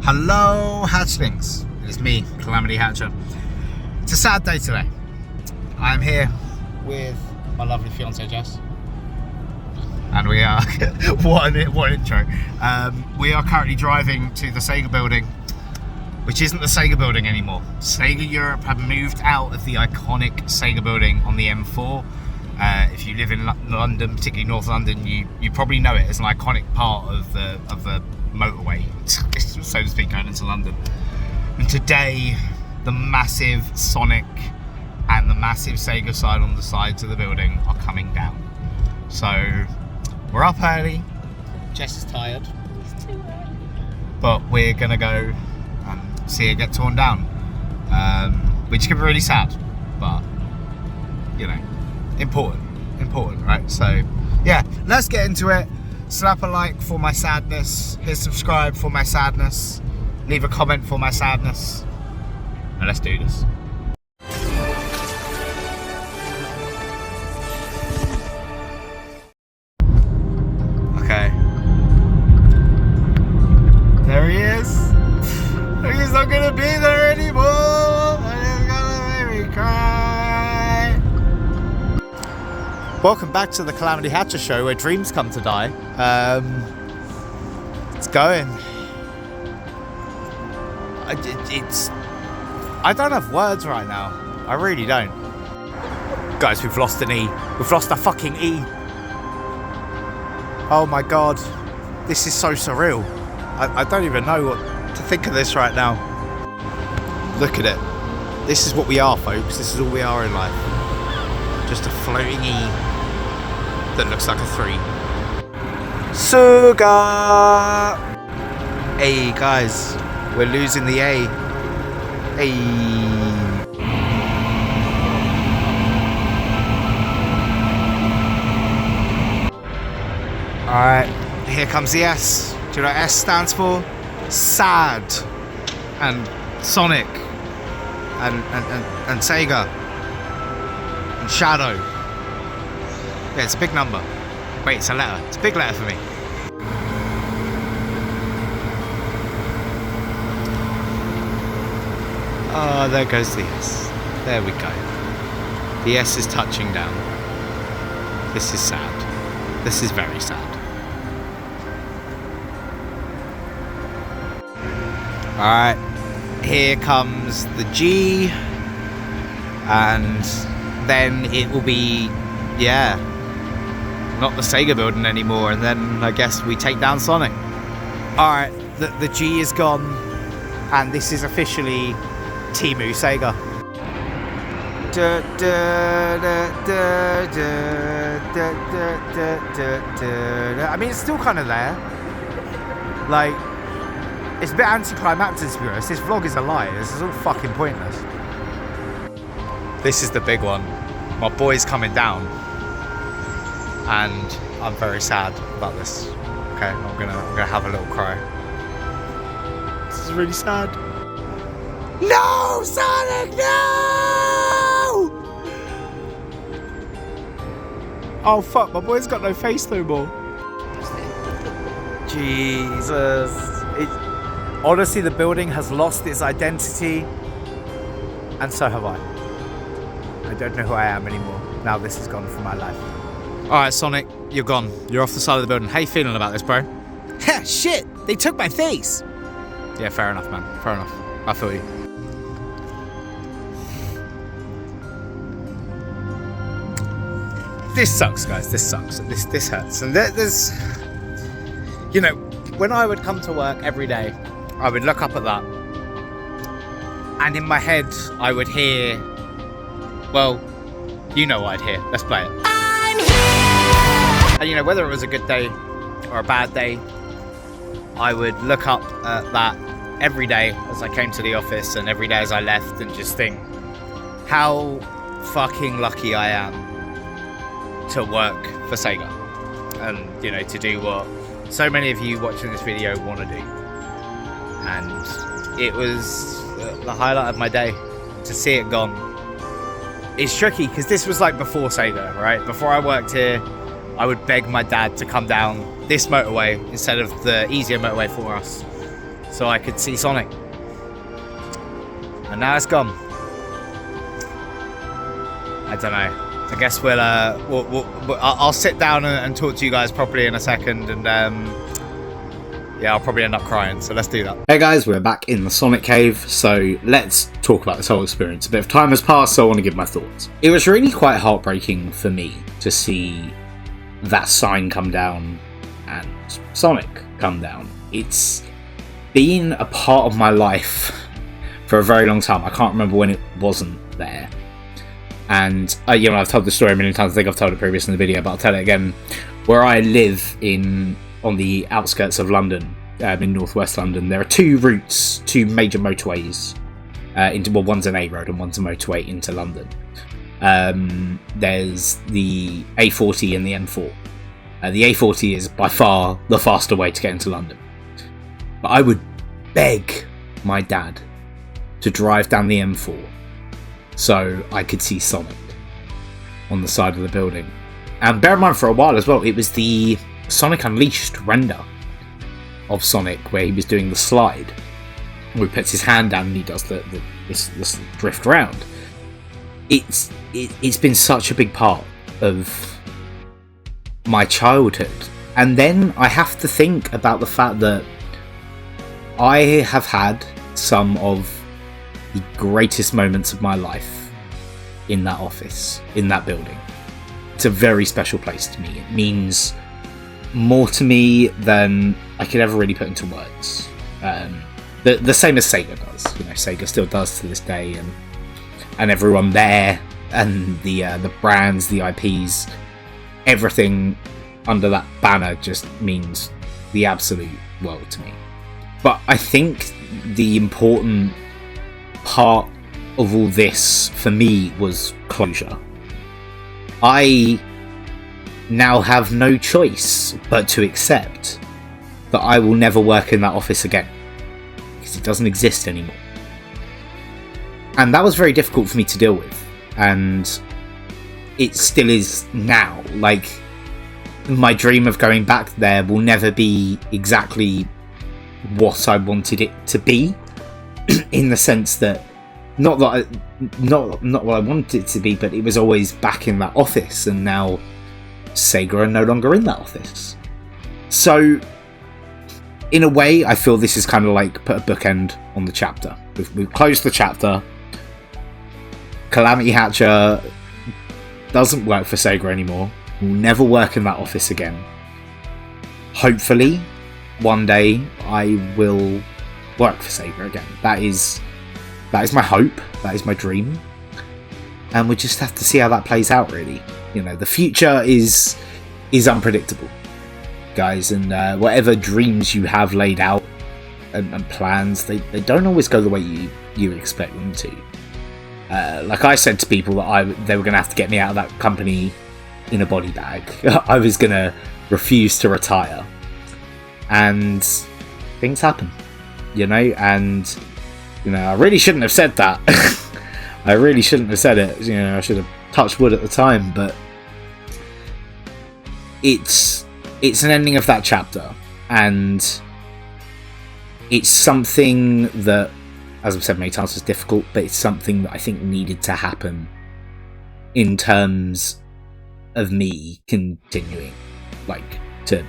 Hello, hatchlings. It is me, Calamity Hatcher. It's a sad day today. I'm here with my lovely fiancée Jess, and we are what an intro. We are currently driving to the Sega building, which isn't the Sega building anymore. Sega Europe have moved out of the iconic Sega building on the M4. If you live in London, particularly North London, you probably know it as an iconic part of the motorway, so to speak, going into London. And today, the massive Sonic and the massive Sega sign on the sides of the building are coming down. So we're up early. Jess is tired. It's too early. But we're gonna go and see it get torn down, which can be really sad, but you know, important, right? So yeah, let's get into it. Slap a like for my sadness, hit subscribe for my sadness, leave a comment for my sadness, and let's do this. Okay. There he is. He's not gonna be there anymore, and he's gonna make me cry. Welcome back to the Calamity Hatcher show, where dreams come to die. It's going. I don't have words right now. I really don't. Guys, we've lost an E. We've lost a fucking E. Oh my god. This is so surreal. I don't even know what to think of this right now. Look at it. This is what we are, folks. This is all we are in life. Just a floating E that looks like a 3. Sega! Hey guys, we're losing the A. Hey. Alright, here comes the S. Do you know what S stands for? Sad. And Sonic. And Sega. And Shadow. Yeah, it's a big number. Wait, it's a letter. It's a big letter for me. Oh, there goes the S. There we go. The S is touching down. This is sad. This is very sad. Alright, here comes the G. And then it will be, yeah, not the Sega building anymore, and then I guess we take down Sonic. Alright, the G is gone, and this is officially Timu Sega. I mean, it's still kind of there. Like, it's a bit anticlimactic, to be honest. This vlog is a lie. This is all fucking pointless. This is the big one. My boy's coming down. And I'm very sad about this. Okay, I'm gonna have a little cry. This is really sad. No, Sonic, no! Oh fuck, my boy's got no face no more. Jesus. Honestly, the building has lost its identity, and so have I. I don't know who I am anymore. Now this is gone from my life. Alright, Sonic, you're gone. You're off the side of the building. How you feeling about this, bro? Ha, shit! They took my face! Yeah, fair enough, man. Fair enough. I feel you. This sucks, guys. This sucks. This hurts. And there's... You know, when I would come to work every day, I would look up at that. And in my head, I would hear... Well, you know what I'd hear. Let's play it. And you know, whether it was a good day or a bad day, I would look up at that every day as I came to the office and every day as I left and just think how fucking lucky I am to work for Sega and, you know, to do what so many of you watching this video want to do. And it was the highlight of my day to see it gone. It's tricky because this was like before Sega, right? Before I worked here, I would beg my dad to come down this motorway instead of the easier motorway for us so I could see Sonic. And now it's gone. I don't know. I guess I'll sit down and talk to you guys properly in a second, and yeah, I'll probably end up crying, so let's do that. Hey guys, we're back in the Sonic Cave, so let's talk about this whole experience. A bit of time has passed, so I want to give my thoughts. It was really quite heartbreaking for me to see that sign come down and Sonic come down. It's been a part of my life for a very long time. I can't remember when it wasn't there. And I've told the story a million times. I think I've told it previously in the video, but I'll tell it again. Where I live on the outskirts of London, in northwest London, there are two major motorways one's an A road and one's a motorway into London. There's the A40 and the M4. The A40 is by far the faster way to get into London. But I would beg my dad to drive down the M4 so I could see Sonic on the side of the building. And bear in mind, for a while as well, it was the Sonic Unleashed render of Sonic where he was doing the slide, where he puts his hand down and he does this drift round. It's been such a big part of my childhood. And then I have to think about the fact that I have had some of the greatest moments of my life in that office, in that building. It's a very special place to me. It means more to me than I could ever really put into words. The same as Sega does. Sega still does to this day, and everyone there, and the brands, the IPs, everything under that banner just means the absolute world to me. But I think the important part of all this for me was closure. I now have no choice but to accept that I will never work in that office again, because it doesn't exist anymore. And that was very difficult for me to deal with, and it still is now. Like, my dream of going back there will never be exactly what I wanted it to be, in the sense that not what I wanted it to be, but it was always back in that office, and now Sega are no longer in that office. So in a way, I feel this is kind of like put a bookend on the chapter. We've closed the chapter. Calamity Hatcher doesn't work for Sega anymore. Will never work in that office again. Hopefully, one day I will work for Sega again. That is my hope. That is my dream. And we just have to see how that plays out, really. The future is unpredictable, guys, and whatever dreams you have laid out and plans, they don't always go the way you expect them to. Like I said to people that they were going to have to get me out of that company in a body bag. I was going to refuse to retire, and things happen, and I really shouldn't have said that. I really shouldn't have said it. I should have touched wood at the time, but it's an ending of that chapter, and it's something that, as I've said many times, was difficult, but it's something that I think needed to happen in terms of me continuing, to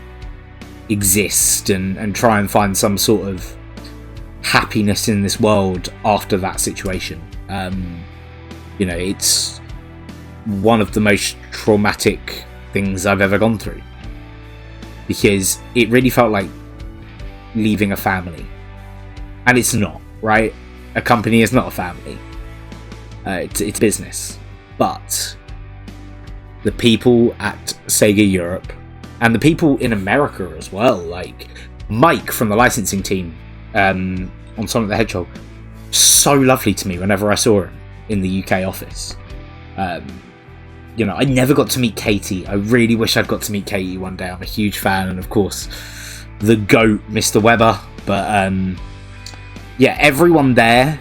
exist and try and find some sort of happiness in this world after that situation. It's one of the most traumatic things I've ever gone through, because it really felt like leaving a family, and it's not, right? A company is not a family. It's business. But the people at Sega Europe, and the people in America as well, like Mike from the licensing team on Sonic the Hedgehog, so lovely to me whenever I saw him in the UK office. I never got to meet Katie. I really wish I'd got to meet Katie one day. I'm a huge fan, and of course the GOAT, Mr. Weber. But everyone there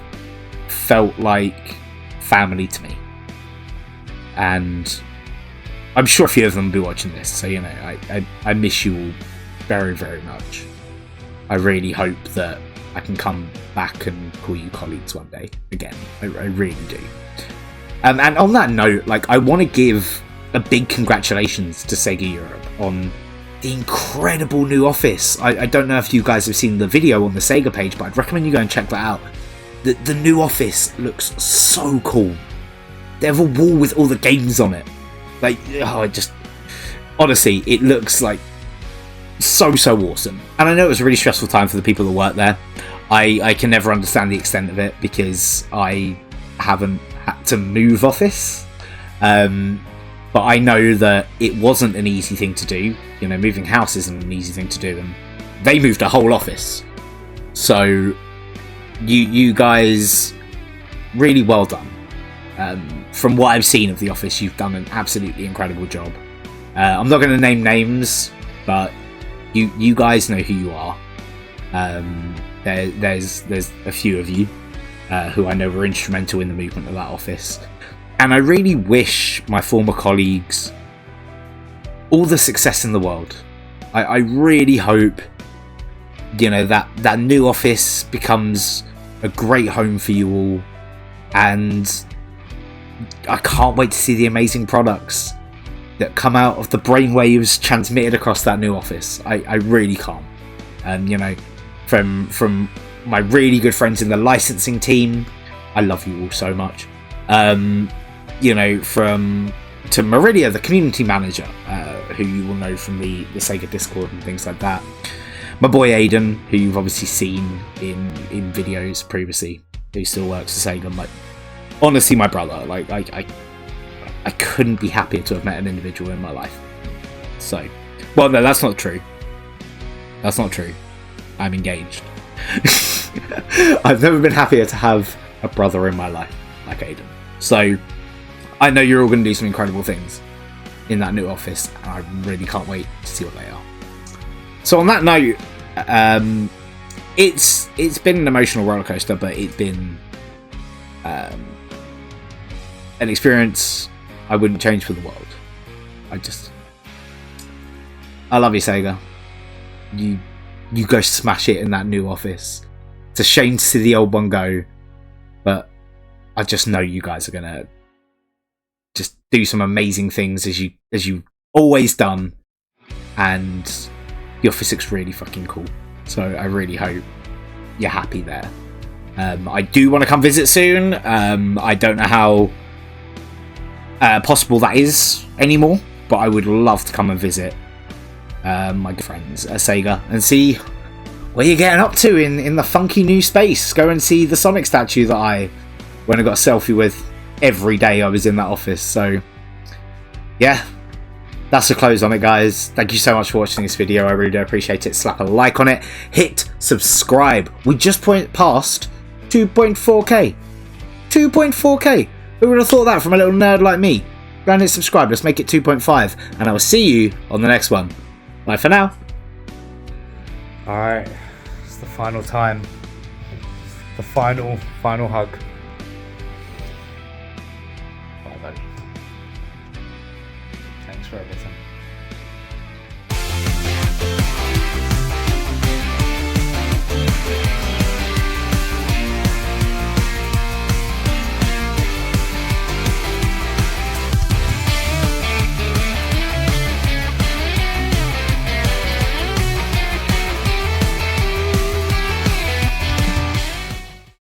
felt like family to me, and I'm sure a few of them will be watching this, so I miss you all very, very much. I really hope that I can come back and call you colleagues one day again. I really do. And on that note, like, I want to give a big congratulations to Sega Europe on the incredible new office. I don't know if you guys have seen the video on the Sega page, but I'd recommend you go and check that out. The new office looks so cool. They have a wall with all the games on it. Like, honestly, it looks like so awesome. And I know it was a really stressful time for the people that work there. I can never understand the extent of it because I haven't had to move office. But I know that it wasn't an easy thing to do. You know, moving house isn't an easy thing to do, and they moved a whole office. So you guys, really well done. From what I've seen of the office, you've done an absolutely incredible job. I'm not going to name names, but you guys know who you are. There's a few of you who I know were instrumental in the movement of that office. And I really wish my former colleagues all the success in the world. I really hope, you know, that new office becomes a great home for you all. And I can't wait to see the amazing products that come out of the brainwaves transmitted across that new office. I really can't. You know, from my really good friends in the licensing team, I love you all so much. You know, to Meridia, the community manager, who you will know from the Sega Discord and things like that. My boy Aiden, who you've obviously seen in videos previously, who still works for Sega. Like, honestly, my brother. Like, I couldn't be happier to have met an individual in my life. So, well, no, that's not true. That's not true. I'm engaged. I've never been happier to have a brother in my life like Aiden. So, I know you're all going to do some incredible things in that new office, and I really can't wait to see what they are. So on that note, it's been an emotional rollercoaster, but it's been an experience I wouldn't change for the world. I love you, Sega. You go smash it in that new office. It's a shame to see the old one go, but I just know you guys are gonna just do some amazing things as you've always done, and your physics really fucking cool. So I really hope you're happy there. I do want to come visit soon. I don't know how possible that is anymore, but I would love to come and visit my good friends at Sega and see where you're getting up to in the funky new space. Go and see the Sonic statue that I went and got a selfie with every day I was in that office. So yeah, that's the close on it, guys. Thank you so much for watching this video. I really do appreciate it. Slap a like on it, hit subscribe. We just past 2.4k. 2.4k. Who would have thought that from a little nerd like me? Go and hit subscribe. Let's make it 2.5, and I will see you on the next one. Bye for now. Alright, it's the final time. The final hug.